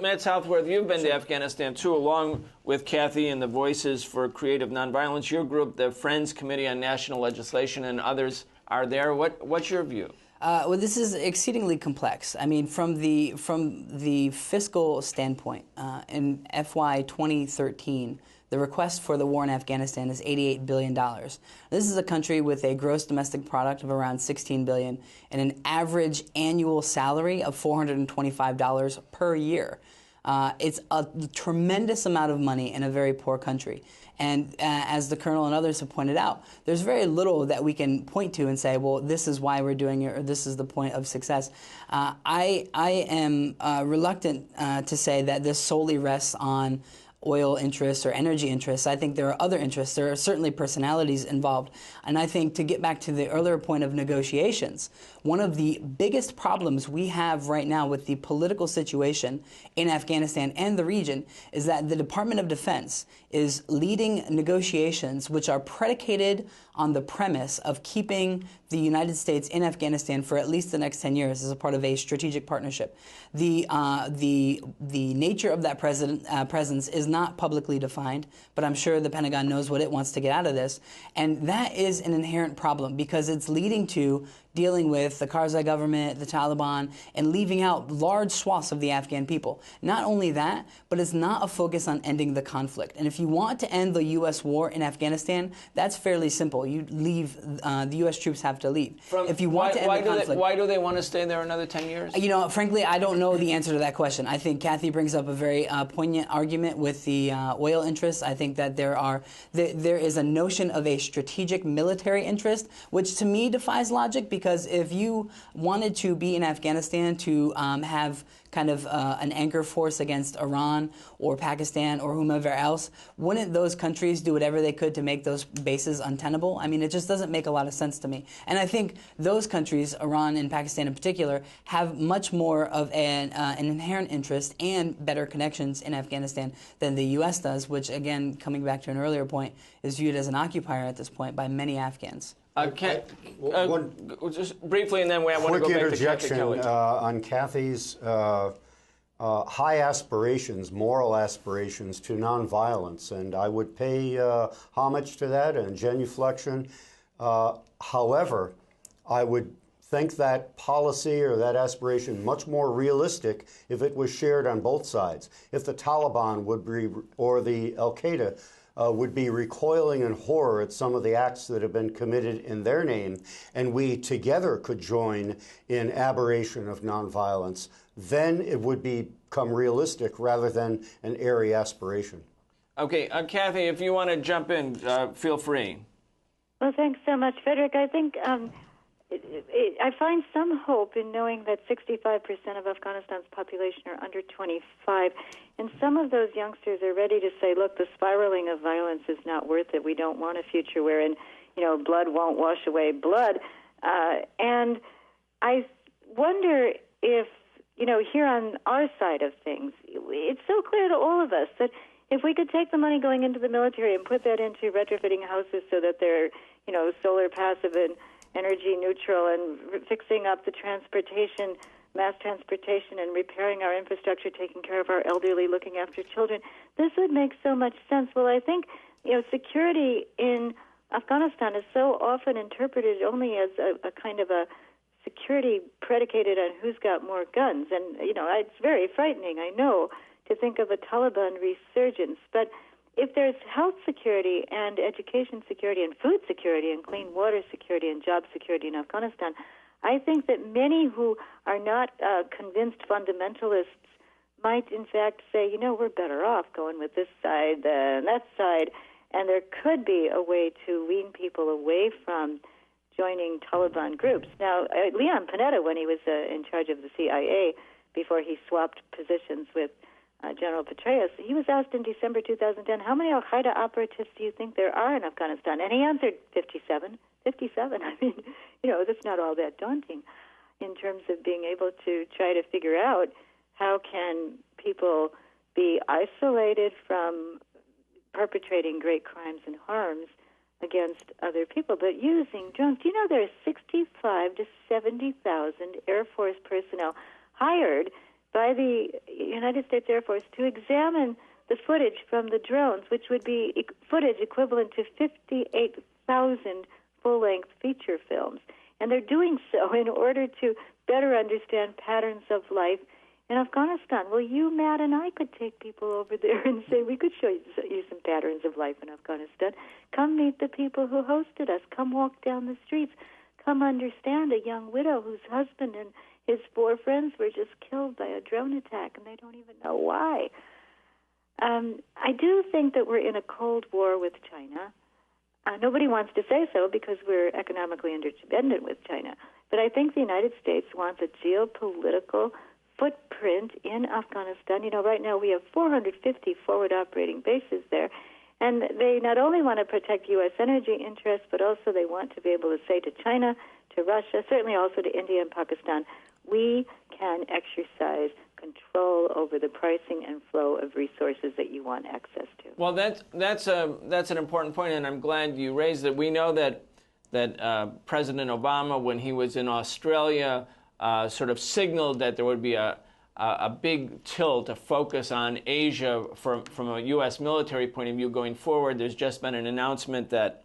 Matt Southworth, you've been to Afghanistan too, along with Kathy and the Voices for Creative Nonviolence. Your group, the Friends Committee on National Legislation, and others are there. What's your view? Well, this is exceedingly complex. I mean, from the fiscal standpoint, in FY 2013, the request for the war in Afghanistan is $88 billion. This is a country with a gross domestic product of around $16 billion and an average annual salary of $425 per year. It's a tremendous amount of money in a very poor country. And as the Colonel and others have pointed out, there's very little that we can point to and say, well, this is why we're doing it, or this is the point of success. I am reluctant to say that this solely rests on oil interests or energy interests. I think there are other interests. There are certainly personalities involved. And I think, to get back to the earlier point of negotiations, one of the biggest problems we have right now with the political situation in Afghanistan and the region is that the Department of Defense is leading negotiations which are predicated on the premise of keeping the United States in Afghanistan for at least the next 10 years as a part of a strategic partnership. The nature of that presence is not publicly defined, but I'm sure the Pentagon knows what it wants to get out of this. And that is an inherent problem, because it's leading to dealing with the Karzai government, the Taliban, and leaving out large swaths of the Afghan people. Not only that, but it's not a focus on ending the conflict. And if you want to end the U.S. war in Afghanistan, that's fairly simple. You leave, the U.S. troops have to leave. If you want to end the conflict, why do they want to stay there another 10 years? You know, frankly, I don't know the answer to that question. I think Kathy brings up a very poignant argument with the oil interests. I think that there is a notion of a strategic military interest, which to me defies logic, because if you wanted to be in Afghanistan to have kind of an anchor force against Iran or Pakistan or whomever else, wouldn't those countries do whatever they could to make those bases untenable? I mean, it just doesn't make a lot of sense to me. And I think those countries, Iran and Pakistan in particular, have much more of an inherent interest and better connections in Afghanistan than the U.S. does, which, again, coming back to an earlier point, is viewed as an occupier at this point by many Afghans. Just briefly, and then I want to go back to Kathy Kelly. On Kathy's high aspirations, moral aspirations to nonviolence, and I would pay homage to that and genuflection. However, I would think that policy or that aspiration much more realistic if it was shared on both sides. If the Taliban would be, or the Al-Qaeda would be recoiling in horror at some of the acts that have been committed in their name, and we together could join in aberration of nonviolence, then it would become realistic rather than an airy aspiration. Okay, Kathy, if you want to jump in, feel free. Well, thanks so much, Frederick. I think I find some hope in knowing that 65% of Afghanistan's population are under 25, and some of those youngsters are ready to say, look, the spiraling of violence is not worth it. We don't want a future wherein, blood won't wash away blood. And I wonder if, here on our side of things, it's so clear to all of us that if we could take the money going into the military and put that into retrofitting houses so that they're, solar passive and energy neutral, and fixing up the transportation, mass transportation, and repairing our infrastructure, taking care of our elderly, looking after children, this would make so much sense. Well, I think, security in Afghanistan is so often interpreted only as a kind of a security predicated on who's got more guns. And, it's very frightening, I know, to think of a Taliban resurgence. But if there's health security and education security and food security and clean water security and job security in Afghanistan, I think that many who are not convinced fundamentalists might, in fact, say, we're better off going with this side than that side. And there could be a way to wean people away from joining Taliban groups. Now, Leon Panetta, when he was in charge of the CIA, before he swapped positions with General Petraeus, he was asked in December 2010, how many Al-Qaeda operatives do you think there are in Afghanistan? And he answered 57. 57. I mean, that's not all that daunting in terms of being able to try to figure out how can people be isolated from perpetrating great crimes and harms against other people, but using drones. Do you know there are 65 to 70,000 Air Force personnel hired by the United States Air Force to examine the footage from the drones, which would be footage equivalent to 58,000 full-length feature films. And they're doing so in order to better understand patterns of life in Afghanistan. Well, you, Matt, and I could take people over there and say, we could show you some patterns of life in Afghanistan. Come meet the people who hosted us. Come walk down the streets. Come understand a young widow whose husband and his 4 friends were just killed by a drone attack, and they don't even know why. I do think that we're in a Cold War with China. Nobody wants to say so because we're economically interdependent with China. But I think the United States wants a geopolitical footprint in Afghanistan. You know, right now we have 450 forward operating bases there. And they not only want to protect U.S. energy interests, but also they want to be able to say to China, to Russia, certainly also to India and Pakistan, we can exercise control over the pricing and flow of resources that you want access to. Well, that's an important point, and I'm glad you raised it. We know that President Obama, when he was in Australia, sort of signaled that there would be a big tilt, a focus on Asia from a U.S. military point of view going forward. There's just been an announcement that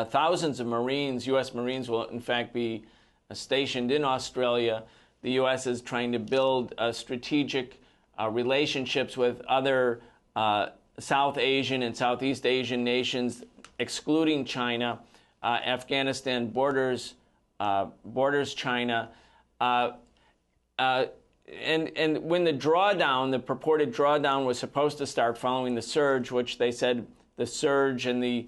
thousands of Marines, U.S. Marines, will in fact be stationed in Australia. The U.S. is trying to build strategic relationships with other South Asian and Southeast Asian nations, excluding China. Afghanistan borders China. And when the drawdown, the purported drawdown, was supposed to start following the surge, which they said the surge in the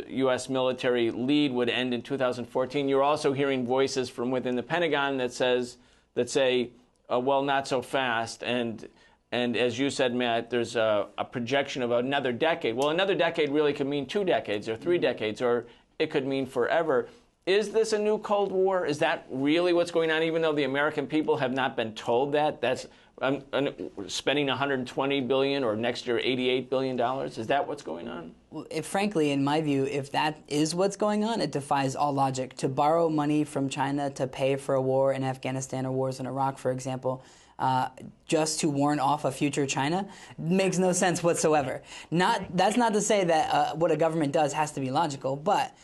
U.S. military lead would end in 2014, you're also hearing voices from within the Pentagon that say, well, not so fast. And as you said, Matt, there's a projection of another decade. Well, another decade really could mean 2 decades or 3 decades, or it could mean forever. Is this a new Cold War? Is that really what's going on, even though the American people have not been told that? That's spending $120 billion or next year $88 billion. Is that what's going on? Well, frankly, in my view, if that is what's going on, it defies all logic. To borrow money from China to pay for a war in Afghanistan or wars in Iraq, for example, just to warn off a future China makes no sense whatsoever. That's not to say that what a government does has to be logical, but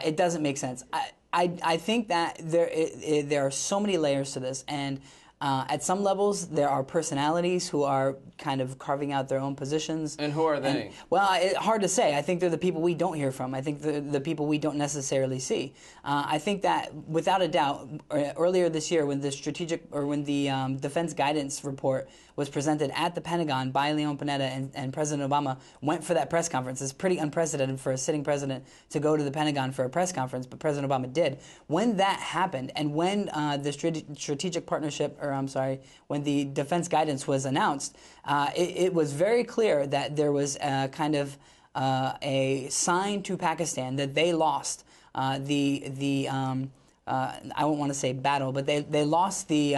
it doesn't make sense. I think that there are so many layers to this, and at some levels, there are personalities who are kind of carving out their own positions. And who are they? It's hard to say. I think they're the people we don't hear from. I think the people we don't necessarily see. I think that, without a doubt, earlier this year, when the Defense Guidance Report was presented at the Pentagon by Leon Panetta and President Obama went for that press conference. It's pretty unprecedented for a sitting president to go to the Pentagon for a press conference, but President Obama did. When that happened, and when the strategic partnership, when the defense guidance was announced, it was very clear that there was kind of a sign to Pakistan that they lost I won't want to say battle, but they lost the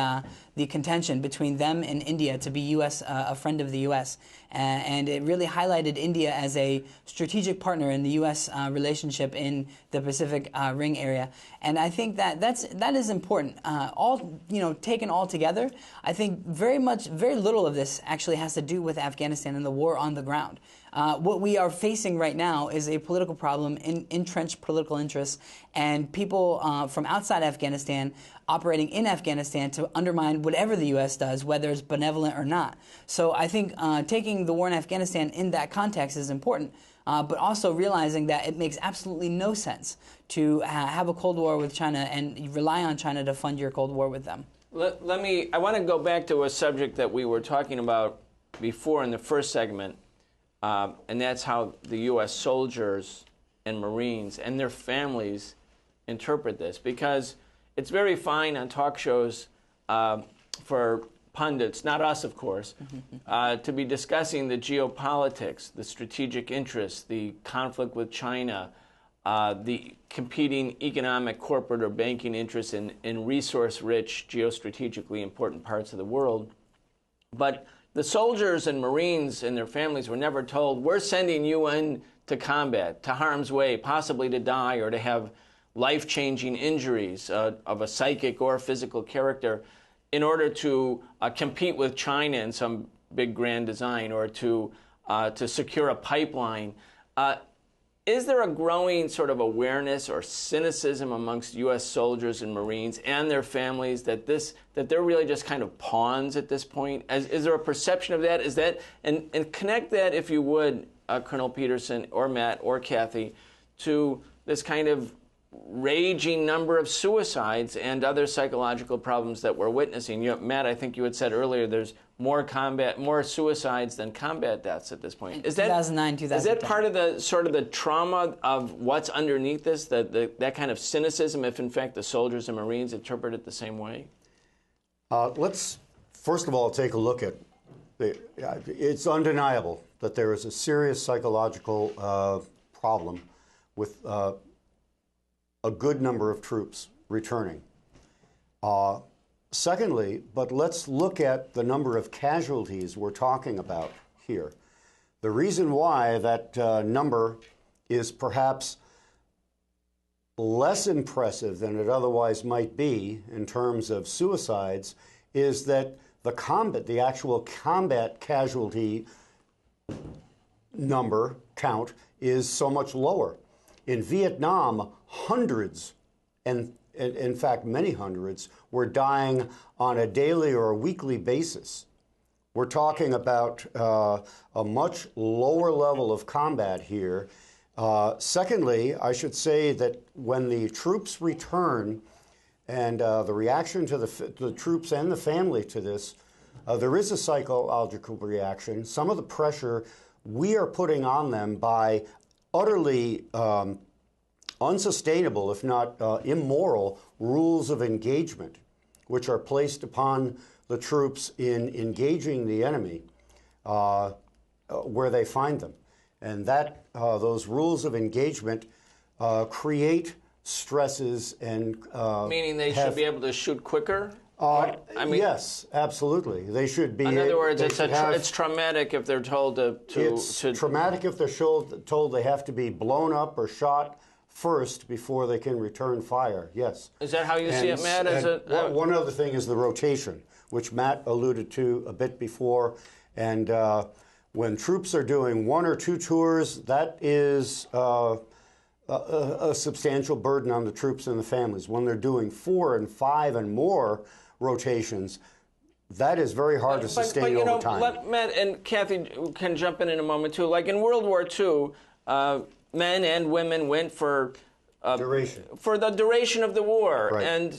contention between them and India to be a friend of the U.S. And it really highlighted India as a strategic partner in the U.S. relationship in the Pacific Ring area. And I think that is important. Taken all together, I think very little of this actually has to do with Afghanistan and the war on the ground. What we are facing right now is a political problem, entrenched political interests, and people from outside Afghanistan operating in Afghanistan to undermine whatever the U.S. does, whether it's benevolent or not. So I think taking the war in Afghanistan in that context is important, but also realizing that it makes absolutely no sense to have a Cold War with China and rely on China to fund your Cold War with them. I want to go back to a subject that we were talking about before in the first segment, and that's how the U.S. soldiers and Marines and their families interpret this. Because it's very fine on talk shows for pundits, not us, of course, to be discussing the geopolitics, the strategic interests, the conflict with China, the competing economic, corporate, or banking interests in resource-rich, geostrategically important parts of the world. But the soldiers and Marines and their families were never told, we're sending you in to combat, to harm's way, possibly to die or to have life-changing injuries of a psychic or physical character in order to compete with China in some big grand design or to secure a pipeline. Is there a growing sort of awareness or cynicism amongst U.S. soldiers and Marines and their families that they're really just kind of pawns at this point? Is there a perception of that? Is that and connect that, if you would, Colonel Peterson or Matt or Kathy, to this kind of raging number of suicides and other psychological problems that we're witnessing. Matt, I think you had said earlier there's more suicides than combat deaths at this point. Is that 2009, 2010. Is that part of the sort of the trauma of what's underneath this, that kind of cynicism, if in fact the soldiers and Marines interpret it the same way? Let's first of all take a look at it's undeniable that there is a serious psychological problem with a good number of troops returning. Secondly, but let's look at the number of casualties we're talking about here. The reason why that number is perhaps less impressive than it otherwise might be in terms of suicides is that the actual combat casualty number count is so much lower. In Vietnam, hundreds, and in fact many hundreds, were dying on a daily or a weekly basis. We're talking about a much lower level of combat here. Secondly, I should say that when the troops return and the reaction to the troops and the family to this, there is a psychological reaction. Some of the pressure we are putting on them by utterly unsustainable, if not immoral, rules of engagement, which are placed upon the troops in engaging the enemy where they find them. And that those rules of engagement create stresses and meaning they should be able to shoot quicker? I mean, yes, absolutely. They should be. In other words, it's traumatic if they're told to. It's traumatic if they're told they have to be blown up or shot first before they can return fire. Yes. Is that how you see it, Matt? One other thing is the rotation, which Matt alluded to a bit before, and when troops are doing 1 or 2 tours, that is a substantial burden on the troops and the families. When they're doing 4 and 5 and more rotations, that is very hard to sustain over time. Matt and Kathy can jump in a moment too. Like in World War II, men and women went for the duration of the war, right.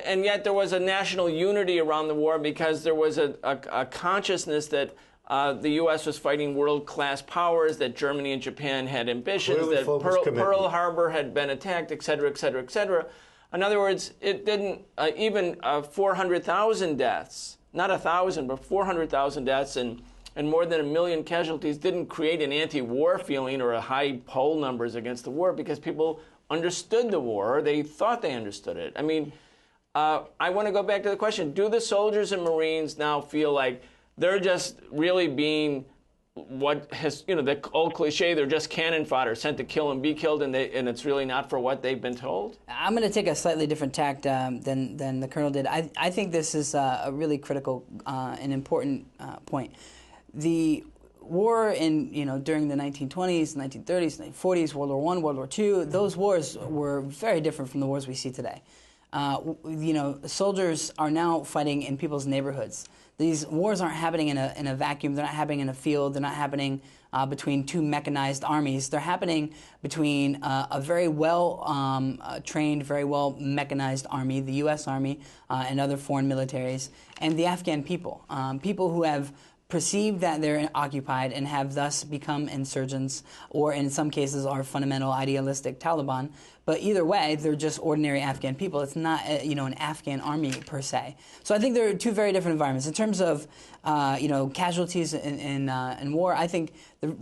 and yet there was a national unity around the war because there was a consciousness that the U.S. was fighting world-class powers, that Germany and Japan had ambitions, that Pearl Harbor had been attacked, et cetera, et cetera, et cetera. In other words, it didn't, even 400,000 deaths, not 1,000, but 400,000 deaths and more than 1 million casualties didn't create an anti-war feeling or a high poll numbers against the war because people understood the war, or they thought they understood it. I mean, I want to go back to the question, do the soldiers and Marines now feel like they're just really being what has, the old cliche, they're just cannon fodder, sent to kill and be killed, and it's really not for what they've been told? I'm going to take a slightly different tack than the Colonel did. I think this is a really critical and important point. The war during the 1920s, 1930s, 1940s, World War I, World War II, those wars were very different from the wars we see today. Soldiers are now fighting in people's neighborhoods. These wars aren't happening in a vacuum. They're not happening in a field. They're not happening between 2 mechanized armies. They're happening between a very well trained, very well mechanized army, the U.S. Army and other foreign militaries, and the Afghan people, people who have perceive that they're occupied and have thus become insurgents, or in some cases are fundamental idealistic Taliban. But either way, they're just ordinary Afghan people. It's not, an Afghan army per se. So I think there are 2 very different environments. In terms of, casualties in war, I think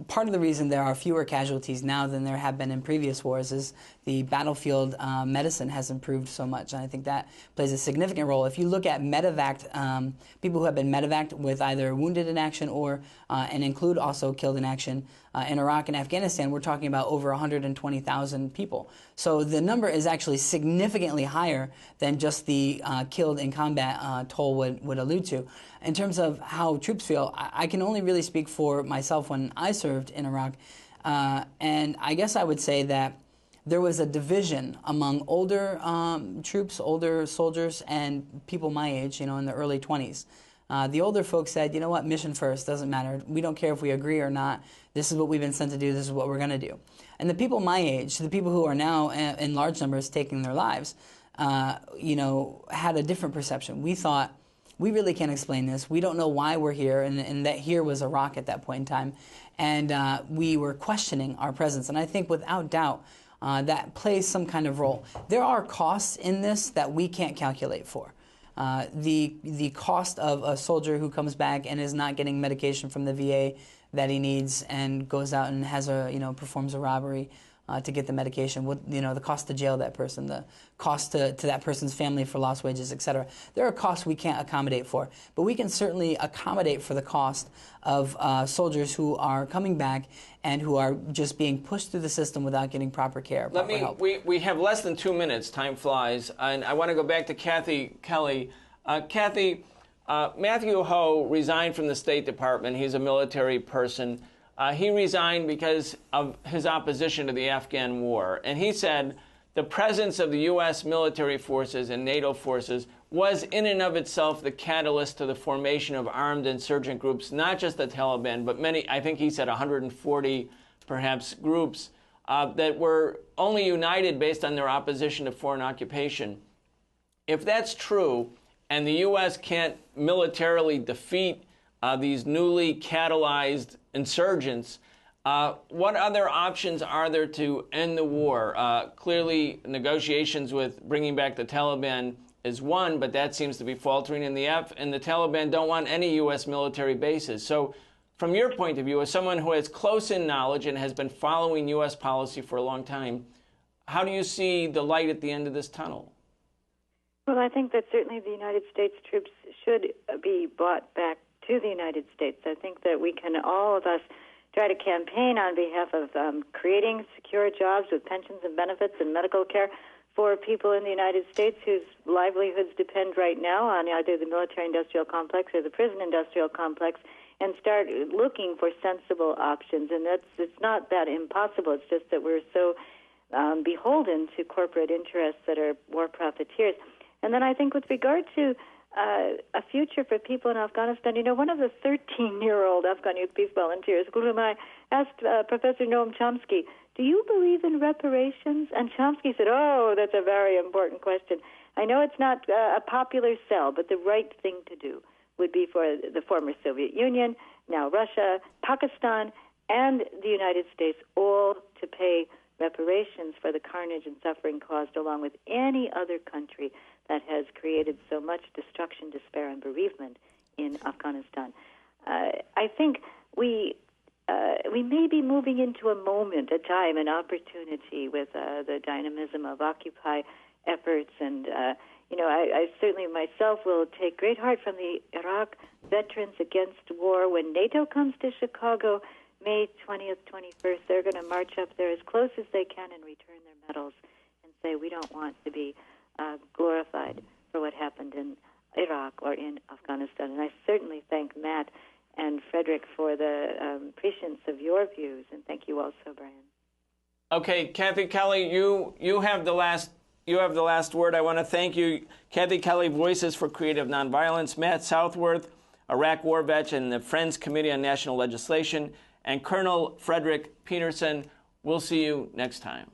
part of the reason there are fewer casualties now than there have been in previous wars is the battlefield medicine has improved so much, and I think that plays a significant role. If you look at medevaced, people who have been medevaced with either wounded in action or, and include also killed in action, in Iraq and Afghanistan, we're talking about over 120,000 people. So the number is actually significantly higher than just the killed in combat toll would allude to. In terms of how troops feel, I can only really speak for myself when I served in Iraq. And I guess I would say that there was a division among older troops, older soldiers, and people my age, in the early 20s. The older folks said, you know what, mission first, doesn't matter. We don't care if we agree or not. This is what we've been sent to do. This is what we're going to do. And the people my age, the people who are now in large numbers taking their lives, had a different perception. We thought, we really can't explain this. We don't know why we're here, and that here was Iraq at that point in time. And we were questioning our presence. And I think without doubt, that plays some kind of role. There are costs in this that we can't calculate for. The cost of a soldier who comes back and is not getting medication from the VA that he needs and goes out and has performs a robbery to get the medication, the cost to jail that person, the cost to that person's family for lost wages, etc. There are costs we can't accommodate for, but we can certainly accommodate for the cost of soldiers who are coming back and who are just being pushed through the system without getting proper care, proper help. We have less than 2 minutes. Time flies. And I want to go back to Kathy Kelly. Kathy, Matthew Hoh resigned from the State Department. He's a military person. He resigned because of his opposition to the Afghan war. And he said the presence of the U.S. military forces and NATO forces was in and of itself the catalyst to the formation of armed insurgent groups, not just the Taliban, but many, I think he said 140 perhaps groups that were only united based on their opposition to foreign occupation. If that's true, and the U.S. can't militarily defeat these newly catalyzed insurgents, what other options are there to end the war? Clearly, negotiations with bringing back the Taliban is one, but that seems to be faltering, and the Taliban don't want any U.S. military bases. So from your point of view, as someone who has close-in knowledge and has been following U.S. policy for a long time, how do you see the light at the end of this tunnel? Well, I think that certainly the United States troops should be brought back to the United States. I think that we can, all of us, try to campaign on behalf of creating secure jobs with pensions and benefits and medical care for people in the United States whose livelihoods depend right now on either the military-industrial complex or the prison-industrial complex, and start looking for sensible options. And it's not that impossible. It's just that we're so beholden to corporate interests that are war profiteers. And then I think with regard to a future for people in Afghanistan, one of the 13-year-old Afghan Youth Peace Volunteers, Gulumai, asked Professor Noam Chomsky, do you believe in reparations? And Chomsky said, oh, that's a very important question. I know it's not a popular sell, but the right thing to do would be for the former Soviet Union, now Russia, Pakistan, and the United States all to pay reparations for the carnage and suffering caused along with any other country that has created so much destruction, despair, and bereavement in Afghanistan. I think we may be moving into a moment, a time, an opportunity with the dynamism of Occupy efforts. And, I certainly myself will take great heart from the Iraq Veterans Against War. When NATO comes to Chicago, May 20th, 21st, they're going to march up there as close as they can and return their medals and say, we don't want to be glorified for what happened in Iraq or in Afghanistan. And I certainly thank Matt and Frederick for the prescience of your views, and thank you also, Brian. Okay, Kathy Kelly, you have the last word. I want to thank you, Kathy Kelly, Voices for Creative Nonviolence, Matt Southworth, Iraq War Vet and the Friends Committee on National Legislation, and Colonel Frederick Peterson. We'll see you next time.